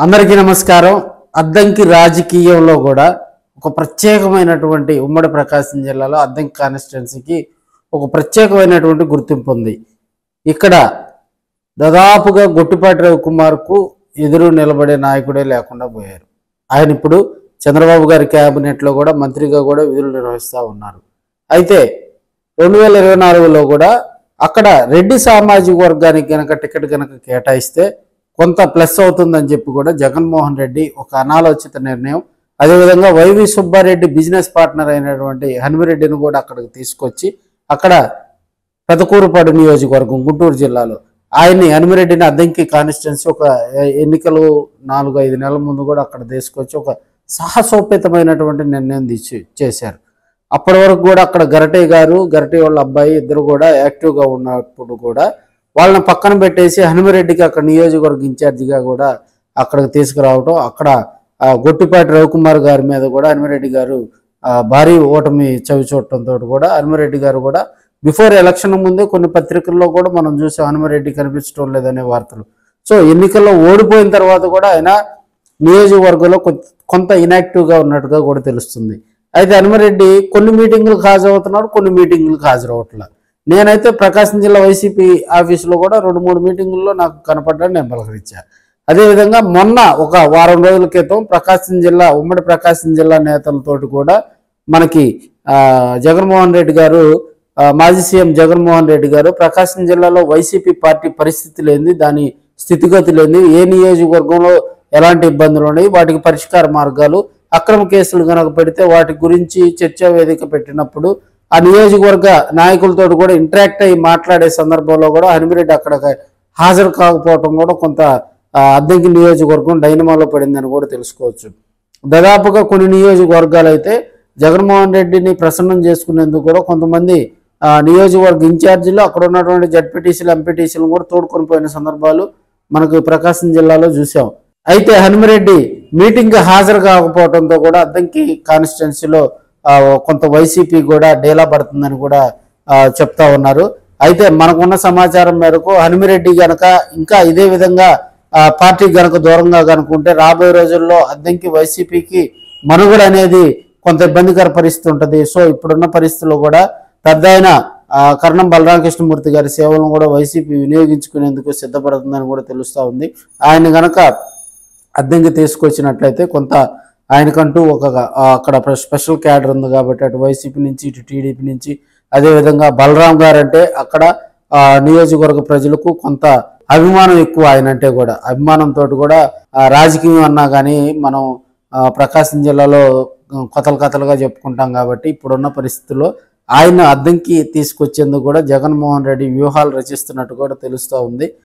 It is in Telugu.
అందరికీ నమస్కారం. అద్దంకి రాజకీయంలో కూడా ఒక ప్రత్యేకమైనటువంటి ఉమ్మడి ప్రకాశం జిల్లాలో అద్దంకి కాన్స్టిట్యున్సీకి ఒక ప్రత్యేకమైనటువంటి గుర్తింపు ఉంది. ఇక్కడ దాదాపుగా గొట్టిపాటి రవికుమార్కు ఎదురు నిలబడే నాయకుడే లేకుండా పోయారు. ఆయన ఇప్పుడు చంద్రబాబు గారి క్యాబినెట్లో కూడా మంత్రిగా కూడా విధులు నిర్వహిస్తూ ఉన్నారు. అయితే 2024లో కూడా అక్కడ రెడ్డి సామాజిక వర్గానికి గనక టికెట్ గనక కేటాయిస్తే కొంత ప్లస్ అవుతుందని చెప్పి కూడా జగన్మోహన్ రెడ్డి ఒక అనాలోచిత నిర్ణయం, అదేవిధంగా వైవి సుబ్బారెడ్డి బిజినెస్ పార్ట్నర్ అయినటువంటి హనుమిరెడ్డిని కూడా అక్కడికి తీసుకొచ్చి అక్కడ పెదకూరుపాడు నియోజకవర్గం గుంటూరు జిల్లాలో ఆయన్ని హనుమిరెడ్డిని అద్దంకి కాన్స్టిట్యున్సీ ఒక ఎన్నికలు 4-5 నెలల ముందు కూడా అక్కడ తీసుకొచ్చి ఒక సాహసోపేతమైనటువంటి నిర్ణయం చేశారు. అప్పటి వరకు కూడా అక్కడ గరటే వాళ్ళ అబ్బాయి ఇద్దరు కూడా యాక్టివ్గా ఉన్నప్పుడు కూడా వాళ్ళని పక్కన పెట్టేసి హనుమిరెడ్డికి అక్కడ నియోజకవర్గ ఇన్ఛార్జిగా కూడా అక్కడికి తీసుకురావటం, అక్కడ గొట్టిపాటి రవికుమార్ గారి మీద కూడా హనుమిరెడ్డి గారు భారీ ఓటమి చవి చూడటంతో కూడా హనుమిరెడ్డి గారు కూడా బిఫోర్ ఎలక్షన్ ముందే కొన్ని పత్రికల్లో కూడా మనం చూసాం హనుమిరెడ్డి కనిపించడం లేదనే వార్తలు. సో ఎన్నికల్లో ఓడిపోయిన తర్వాత కూడా ఆయన నియోజకవర్గంలో కొంత ఇన్యాక్టివ్గా ఉన్నట్టుగా కూడా తెలుస్తుంది. అయితే హనుమిరెడ్డి కొన్ని మీటింగులకు హాజరవుతున్నాడు, కొన్ని మీటింగులకు హాజరవట్లేదు. నేనైతే ప్రకాశం జిల్లా వైసీపీ ఆఫీసులో కూడా 2-3 మీటింగుల్లో నాకు కనపడ్డాను, నేను పలకరించాను. అదేవిధంగా మొన్న ఒక వారం రోజుల క్రితం ఉమ్మడి ప్రకాశం జిల్లా నేతలతోటి కూడా మనకి జగన్మోహన్ రెడ్డి గారు, మాజీ సీఎం జగన్మోహన్ రెడ్డి గారు ప్రకాశం జిల్లాలో వైసీపీ పార్టీ పరిస్థితి లేని, దాని స్థితిగతి లేని, ఏ నియోజకవర్గంలో ఎలాంటి ఇబ్బందులు ఉన్నాయి, వాటికి పరిష్కార మార్గాలు, అక్రమ కేసులు కనుక పెడితే వాటి గురించి చర్చా వేదిక పెట్టినప్పుడు ఆ నియోజకవర్గ నాయకులతో కూడా ఇంటరాక్ట్ అయ్యి మాట్లాడే సందర్భంలో కూడా హనుమిరెడ్డి అక్కడ హాజరు కాకపోవటం కూడా కొంత అద్దంకి నియోజకవర్గం డైనమాలో పడిందని కూడా తెలుసుకోవచ్చు. దాదాపుగా కొన్ని నియోజకవర్గాలు అయితే జగన్మోహన్ రెడ్డిని ప్రసన్నం చేసుకునేందుకు కూడా కొంతమంది నియోజకవర్గ ఇన్ఛార్జీలు అక్కడ ఉన్నటువంటి జడ్పీటీసీలు, ఎంపీటీసీలు కూడా తోడుకొని పోయిన సందర్భాలు మనకు ప్రకాశం జిల్లాలో చూసాం. అయితే హనుమిరెడ్డి మీటింగ్ హాజరు కాకపోవడంతో కూడా అద్దంకి కాన్స్టిట్యున్సీలో కొంత వైసీపీ కూడా డేలా పడుతుందని కూడా చెప్తా ఉన్నారు. అయితే మనకున్న సమాచారం మేరకు హనుమిరెడ్డి గనక ఇంకా ఇదే విధంగా పార్టీ గనక దూరంగా కనుకుంటే రాబోయే రోజుల్లో అద్దంకి వైసీపీకి మనుగడ అనేది కొంత ఇబ్బందికర పరిస్థితి ఉంటుంది. సో ఇప్పుడున్న పరిస్థితుల్లో కూడా పెద్ద ఆయన కర్ణం బలరామకృష్ణమూర్తి గారి సేవలను కూడా వైసీపీ వినియోగించుకునేందుకు సిద్ధపడుతుందని కూడా తెలుస్తూ ఉంది. ఆయన గనక అద్దంకి తీసుకొచ్చినట్లయితే కొంత ఆయనకంటూ అక్కడ స్పెషల్ క్యాడర్ ఉంది కాబట్టి అటు వైసీపీ నుంచి ఇటు టీడీపీ నుంచి, అదేవిధంగా బలరాం గారు అంటే అక్కడ నియోజకవర్గ ప్రజలకు కొంత అభిమానం ఎక్కువ. ఆయన అంటే కూడా అభిమానంతో కూడా రాజకీయం అన్నా కానీ మనం ప్రకాశం జిల్లాలో కథలుగా చెప్పుకుంటాం కాబట్టి ఇప్పుడున్న పరిస్థితుల్లో ఆయన అద్దంకి తీసుకొచ్చేందుకు కూడా జగన్మోహన్ రెడ్డి వ్యూహాలు రచిస్తున్నట్టు కూడా తెలుస్తూ ఉంది.